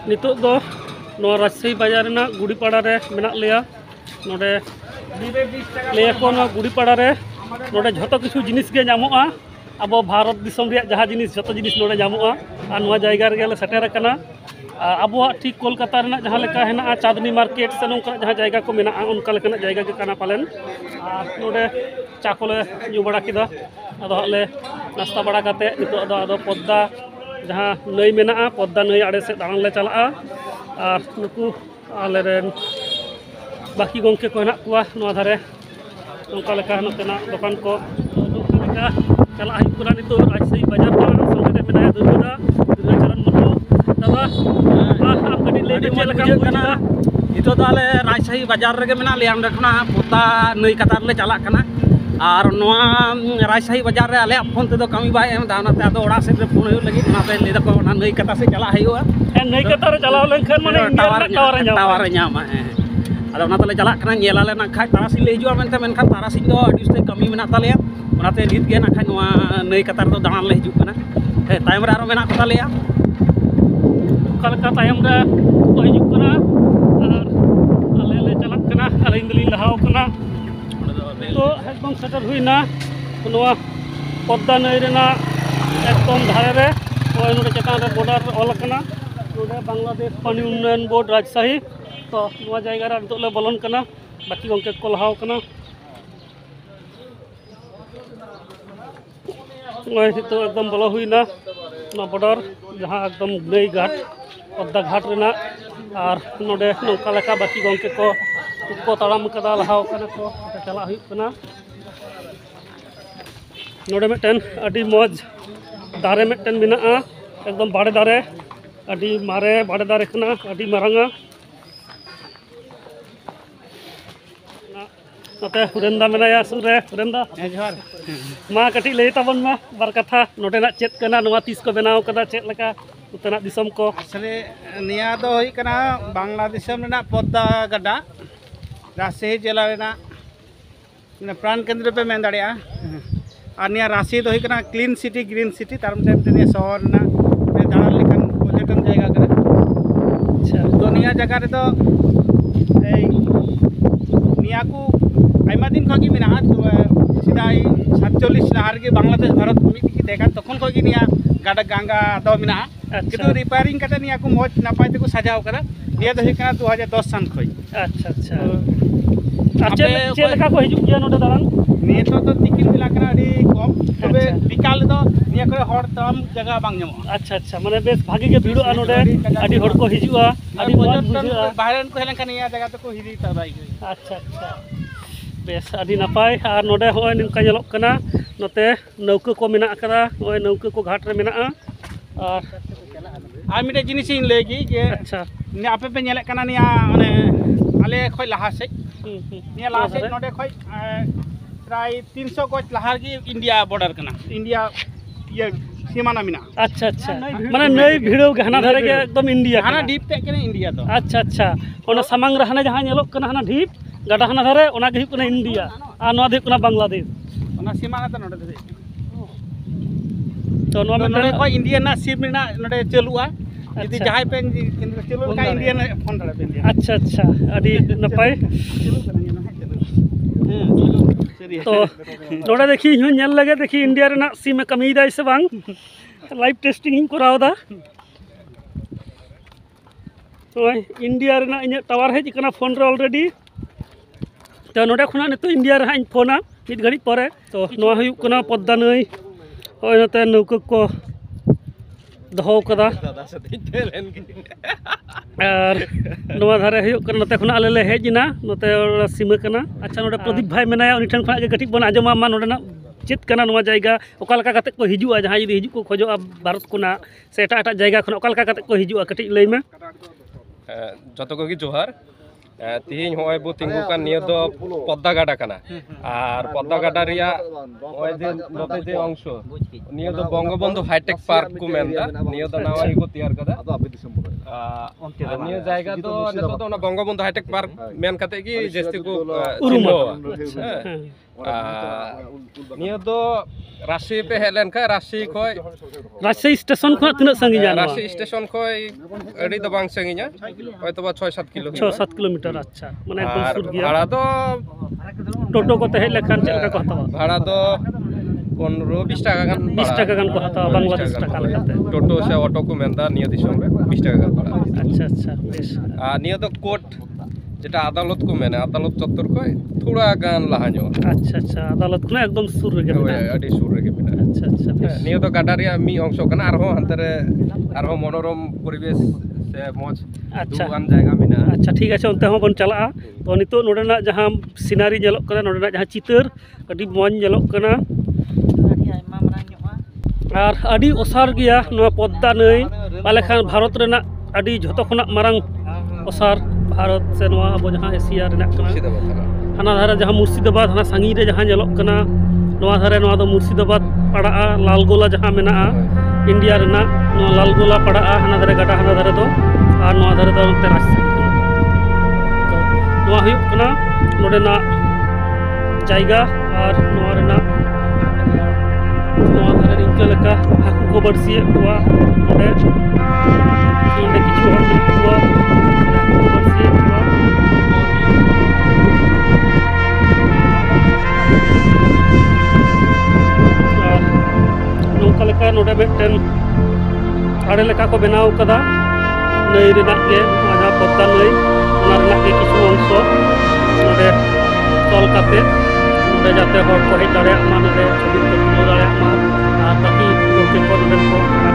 नितो दो नवा राजशाही बाजार रेना गुड़ीपाड़ा रे मेना लिया नोडे लिया को नवा गुड़ीपाड़ा रे नोडे झोटो किछु जिनिस गे नामोआ अब भारत दिसम रिया जहाँ जिनिस झोटो जिनिस नोडे नामोआ आर नवा जायगा रे गेले सेटेर कना अब ठीक कोलकाता रेना जहाँ लेका हेना चांदनी मार्केट से नोंका जहाँ जायगा को मेना उनका लेकना जायगा के काना पालेन नोडे चा कोले ᱧᱩ बड़ा किदा अदो हले नास्ता बड़ा काते नितो अदो पद्दा जहाँ नई मेना पद्दा नई आड़े से दालान ले चला और नुकु आले रेन बाकी गंके को हेना कुआ नवा धारे नोंका लेका नोतेना दुकान को नोंका लेका चला हई पुरा नितो राजशाही बाजार पाना संगे मेना दुर्गा चरण मनो तबा आप कटी ले दे लेका बुझना नितो तो आले राजशाही बाजार रे मेना ले हम रखना पद्दा नई कतार ले चला कना और नवा राजशाही बाजार रे आले फोन ते दो कमी बाय एम दानाते आदो ओड़ा से फोन हो लगी नाते ले दको ना नई कता से चला हयुआ नई कता रे चला लेनखन माने टावर ᱧᱟᱢᱟ आदो ना तले चला कना नेलाले ना खाय तारासिन ले हिजुआ मेनते मेनखान तारासिन दो अडी उस्ते कमी मेना तालेया ओनाते नित गे ना खाय नवा नई कता रे दो दानान ले हिजु कना तायम रे आरो मेना को तालेया कलका तायम रे को हिजु कना और आले ले चला कना आले इंदली लहाव कना तो एकदम सेटर हुईना नवा पद्दा नई रेना एकदम धारे रे ओय नोडे चेतान रे बॉर्डर ऑल कना नोडे बांग्लादेश पानी उन्नयन बोर्ड राजशाही तो नवा जायगा रे नितो ले बोलन कना बाकी गंके को लहाव कना ओय तो एकदम बोलो हुईना ना बॉर्डर जहां एकदम नई घाट पद्दा घाट रेना और नोडे नोंका लेका बाकी गंके को ताड़ाम कदा लहाव कना को चला हुई कना नोडे मिटन अडी मौज दारे मिटन मेना एकदम बाड़े दारे अडी मारे बाड़े दारे कना अडी मारांगा नते हुरेंदा मेनाया सुरे हुरेंदा जोहार मा कटी लई ताबन मा बार कथा नोडेना चेत कना नवा तीस को बनाव कदा चेत लका उतना दिसम को असले निया दो होई कना बांग्लादेश में पद्दा गड्डा राजशाही जिला रेना प्राण केंद्र पे मेन दाड़िया और निया राजशाही दो होई कना क्लीन सिटी ग्रीन सिटी तारम टाइम ते शहर ना दाड़ान लेकान पर्यटन जायगा कना अच्छा तो निया जगह रे तो निया को आयमा दिन खगी मेना सिदाई 47 लहार के बांग्लादेश भारत मिट की देखा तखन खगी निया गाडा गंगा दो मेना कितु रिपेयरिंग कते निया को मोज नापाय ते को सजाव करा निया दो होई कना 2010 सन खई अच्छा अच्छा चे लेका को हिजु गया नोडे दालान निया तो तिकिन मिला कना अडी कम तबे बिकाल दो निया करे हर तम जगह बांग जमो अच्छा अच्छा माने बेस भागी के भिड़ो नोडे अडी हर को हिजुआ अडी मौज बुझुआ बाहरन को हेलन कना निया जगह तो को हिरी तबाई अच्छा अच्छा बेस अडी नपाय और नोडे होय निका जलक कना नोते नौका को मेना करा होय नौका को घाट रे मेना और आ मिटे जिनिस इन लेगी जे अच्छा ने आपे पे नेले कना निया माने आले खय लहा से निया लहा से नोडे खय प्राय 300 गज लहार की इंडिया बॉर्डर कना इंडिया ये सीमाना मिना अच्छा अच्छा माने नई भिड़ो हना धरे के एकदम इंडिया हना डीप ते के इंडिया तो अच्छा अच्छा ओना सामांग रे हना जहां नेलक कना हना ढीप गाडा हना धरे ओना गे हुकना इंडिया आ नोआ दे हुकना बांग्लादेश ओना सीमाना तो नोडे दे तो नोआ नोडे को इंडिया ना सिम ना नोडे चलुआ यदि जहां पे केंद्र चलु का इंडिया ना फोन धरे पे इंडिया अच्छा अच्छा अडी नपाय तो नोडे देखी हूं नेल लगे देखी इंडिया रे ना सिम कमी दाई से बांग लाइव टेस्टिंग इन कराव दा तो इंडिया रे ना इन टावर हेज कना फोन रे ऑलरेडी तो नोडे खुना नितो इंडिया रे हां फोना मिट घड़ी परे तो नोआ हुयु कना पद्दा नई ओय नते नौका को दहो कदा और नोआ धारे हुयु कना नते खुना आले ले हेजना नते सीमा कना अच्छा नोडे प्रदीप भाई मेनाया उनी ठन खना गटी बन आजमा मा नोडे ना चेत कना नोआ जायगा ओका लका कते को हिजुआ जहां यदि हिजु को खोजो भारत कोना से एटा जायगा खन ओका लका कते को हिजुआ कटी लई में जतो को की जोहार तीन होय बो तिंगु कान निया दो पद्दा गाडा कना और पद्दा गाडा रिया होय जे नते जे अंश निया दो बंगबंधु हाईटेक पार्क को मेनदा निया दो नावा ही को तैयार कदा निया जायगा तो नेतो तो बंगबंधु हाईटेक पार्क मेन कते की जस्ती को उरुमा निया दो राशि पे हेज लेनखा राशि खय राजशाही स्टेशन खो तीन संगीना राशि स्टेशन खय अड़ी दो बांग संगीना होयतो 6-7 किलो 6-7 किलोमीटर अच्छा माने एकदम सुर गया भाड़ा दो टोटो को हेज लेखान चेक का को हतावा भाड़ा दो 15-20 टाका गान 20 टाका गान को हतावा बांग्लादेश टाका लेकाते टोटो से ऑटो को मेंदा निया दिसम रे 20 टाका गान भाड़ा अच्छा अच्छा बेस निया दो कोर्ट जेटा अदालत को मेने अदालत चत्तर खय थोड़ा गान लहा ᱧᱚᱜ अच्छा अच्छा अदालत को एकदम सुर रे होय अडी सुर रे मेना अच्छा अच्छा बेस निया दो गाडा रे मी अंश कना आरो हंते रे आरो मनोरम परिवेश से मौज अच्छा दुआन जायगा मेना अच्छा ठीक है उनते हम बन चला तो नितो नोडेना जहां सीनारी जेलोक कना नोडेना जहां चितर अडी मौज जेलोक कना और अडी ओसार गया नोआ पद्दा नई पाले खान भारत रेना अडी झतो खना मारांग ओसार भारत से नोआ अब जहां एशिया रेना कना हाना धारे जहां मुर्शिदाबाद हाना सांगी रे जहां जेलोक कना नोआ धारे नोआ दो मुर्शिदाबाद पड़ा लालगोला जहां मेना इंडिया रेना नोआ लालगोला पड़ा हाना धारे गाडा हाना धारे दो और नोआ धारे दो नोते राजशाही तो नोआ हुयुक कना नोडेना जायगा और नोआ रेना नोआ धारे निंका लेका हाकु को बरसिए कुआ नोडे किछु हर कुआ हाकु को बरसिए कुआ नौका लेका नोडे मिदटेन आड़े लेका को बनाव कदा नई रेनाक के जहां पद्दा नई ओना रेनाक के किछु अंश नोडे तल काते नोडे जाते हर को हेज दाड़े मा नोडे छबि को तुलो दाड़े मा और बाकी को